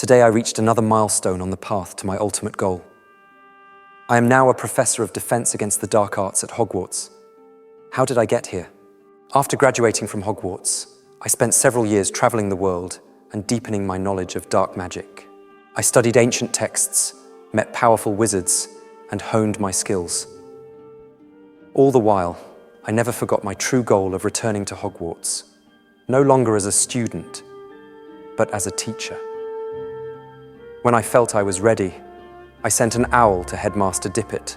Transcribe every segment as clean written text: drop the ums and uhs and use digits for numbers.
Today I reached another milestone on the path to my ultimate goal. I am now a professor of defense against the dark arts at Hogwarts. How did I get here? After graduating from Hogwarts, I spent several years traveling the world and deepening my knowledge of dark magic. I studied ancient texts, met powerful wizards, and honed my skills. All the while, I never forgot my true goal of returning to Hogwarts, no longer as a student, but as a teacher. When I felt I was ready, I sent an owl to Headmaster Dippet,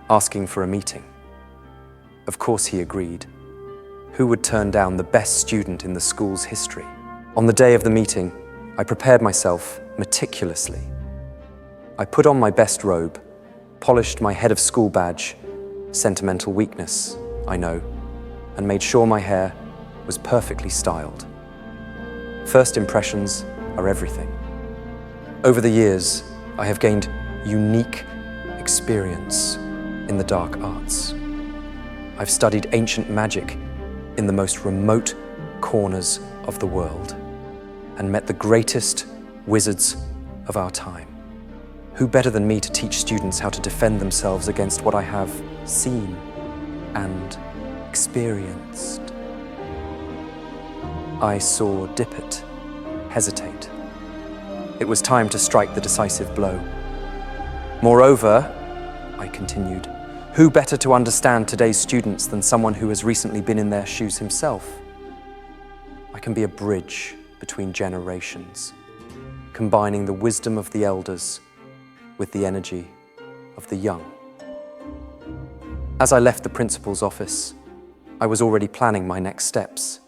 asking for a meeting. Of course he agreed. Who would turn down the best student in the school's history? On the day of the meeting, I prepared myself meticulously. I put on my best robe, polished my head of school badge, sentimental weakness, I know, and made sure my hair was perfectly styled. First impressions are everything. Over the years, I have gained unique experience in the dark arts. I've studied ancient magic in the most remote corners of the world and met the greatest wizards of our time. Who better than me to teach students how to defend themselves against what I have seen and experienced? I saw Dippet hesitate. It was time to strike the decisive blow. Moreover, I continued, who better to understand today's students than someone who has recently been in their shoes himself? I can be a bridge between generations, combining the wisdom of the elders with the energy of the young. As I left the principal's office, I was already planning my next steps.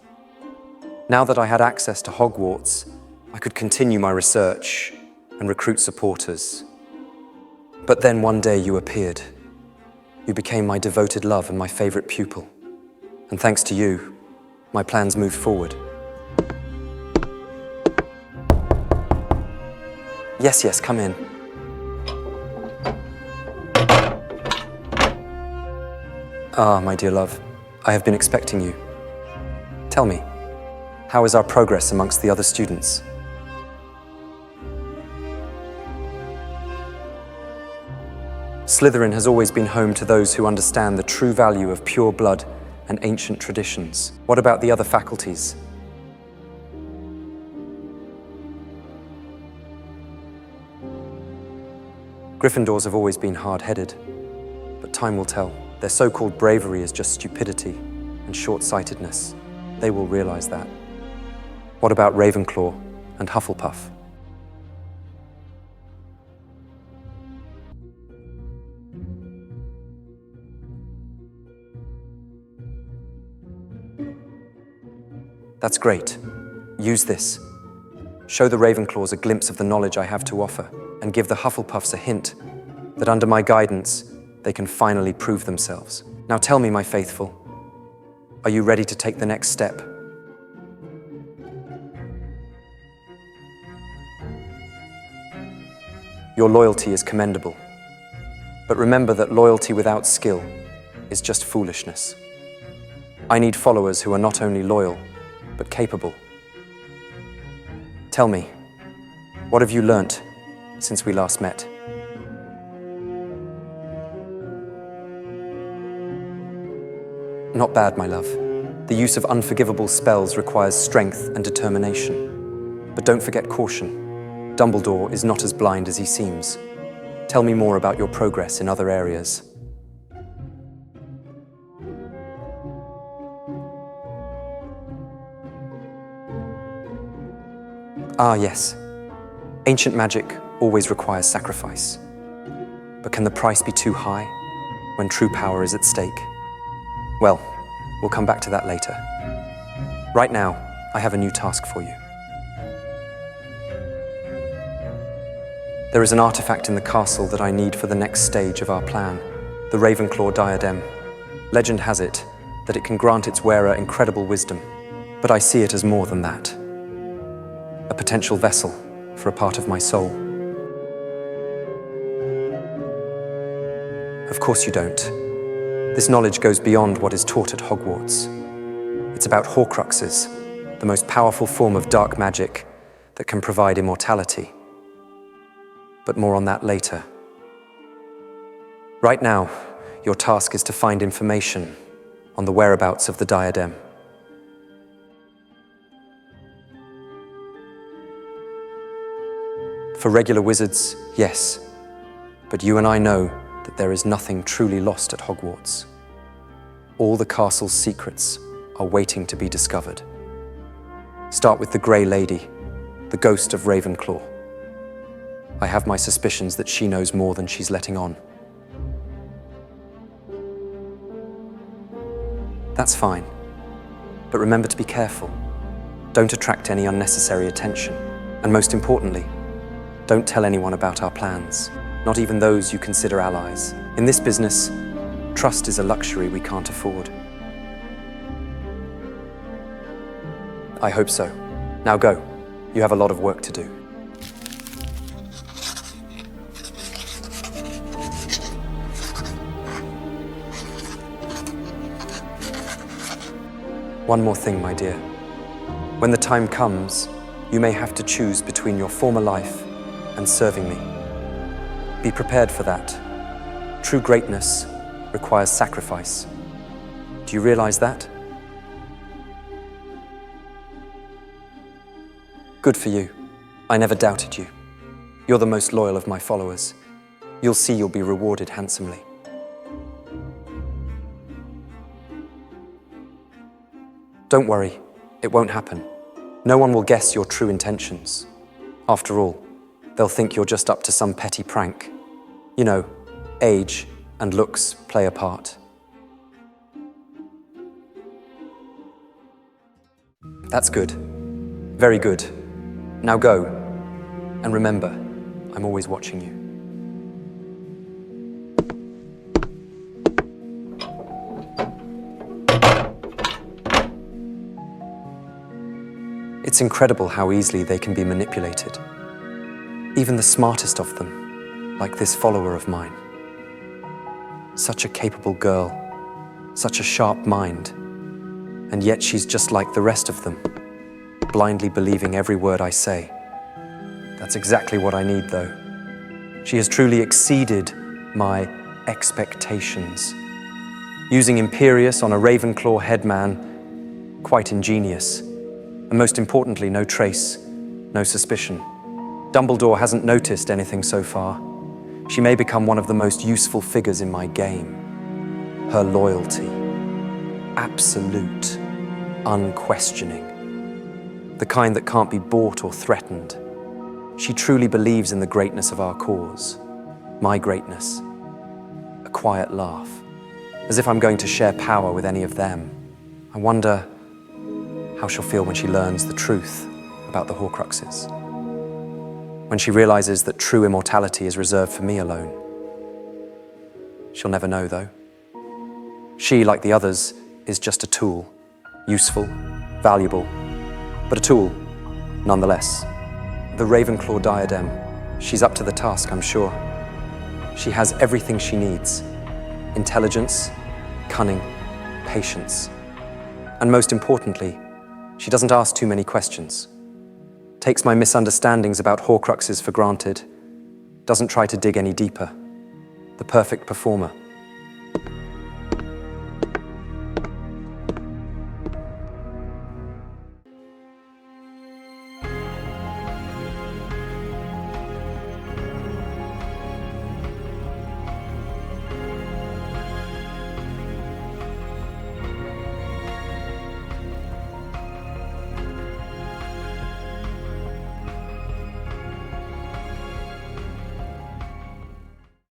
Now that I had access to Hogwarts, I could continue my research and recruit supporters. But then one day you appeared. You became my devoted love and my favorite pupil. And thanks to you, my plans moved forward. Yes, come in. Ah, my dear love, I have been expecting you. Tell me, how is our progress amongst the other students? Slytherin has always been home to those who understand the true value of pure blood and ancient traditions. What about the other faculties? Gryffindors have always been hard-headed, but time will tell. Their so-called bravery is just stupidity and short-sightedness. They will realize that. What about Ravenclaw and Hufflepuff? That's great. Use this. Show the Ravenclaws a glimpse of the knowledge I have to offer, and give the Hufflepuffs a hint that under my guidance, they can finally prove themselves. Now tell me, my faithful, are you ready to take the next step? Your loyalty is commendable, but remember that loyalty without skill is just foolishness. I need followers who are not only loyal, but capable. Tell me, what have you learnt since we last met? Not bad, my love. The use of unforgivable spells requires strength and determination. But don't forget caution. Dumbledore is not as blind as he seems. Tell me more about your progress in other areas. Ah, yes. Ancient magic always requires sacrifice. But can the price be too high when true power is at stake? Well, we'll come back to that later. Right now, I have a new task for you. There is an artifact in the castle that I need for the next stage of our plan, the Ravenclaw diadem. Legend has it that it can grant its wearer incredible wisdom, but I see it as more than that. A potential vessel for a part of my soul. Of course you don't. This knowledge goes beyond what is taught at Hogwarts. It's about Horcruxes, the most powerful form of dark magic that can provide immortality but more on that later. Right now, your task is to find information on the whereabouts of the diadem. For regular wizards, yes, but you and I know that there is nothing truly lost at Hogwarts. All the castle's secrets are waiting to be discovered. Start with the Grey Lady, the ghost of Ravenclaw. I have my suspicions that she knows more than she's letting on. That's fine, but remember to be careful. Don't attract any unnecessary attention, and most importantly, don't tell anyone about our plans, not even those you consider allies. In this business, trust is a luxury we can't afford. I hope so. Now go. You have a lot of work to do. One more thing, my dear. When the time comes, you may have to choose between your former life and serving me. Be prepared for that. True greatness requires sacrifice. Do you realize that? Good for you. I never doubted you. You're the most loyal of my followers. You'll see you'll be rewarded handsomely. Don't worry, it won't happen. No one will guess your true intentions. After all, they'll think you're just up to some petty prank. You know, age and looks play a part. That's good. Very good. Now go. And remember, I'm always watching you. It's incredible how easily they can be manipulated. Even the smartest of them, like this follower of mine. Such a capable girl, such a sharp mind, and yet she's just like the rest of them, blindly believing every word I say. That's exactly what I need, though. She has truly exceeded my expectations. Using Imperius on a Ravenclaw headman, quite ingenious. And most importantly, no trace, no suspicion. Dumbledore hasn't noticed anything so far. She may become one of the most useful figures in my game. Her loyalty, absolute, unquestioning. The kind that can't be bought or threatened. She truly believes in the greatness of our cause. My greatness. A quiet laugh. As if I'm going to share power with any of them. I wonder how she'll feel when she learns the truth about the Horcruxes. When she realizes that true immortality is reserved for me alone. She'll never know, though. She, like the others, is just a tool. Useful, valuable, but a tool, nonetheless. The Ravenclaw diadem. She's up to the task, I'm sure. She has everything she needs. Intelligence, cunning, patience. And most importantly, she doesn't ask too many questions. Takes my misunderstandings about Horcruxes for granted. Doesn't try to dig any deeper. The perfect performer.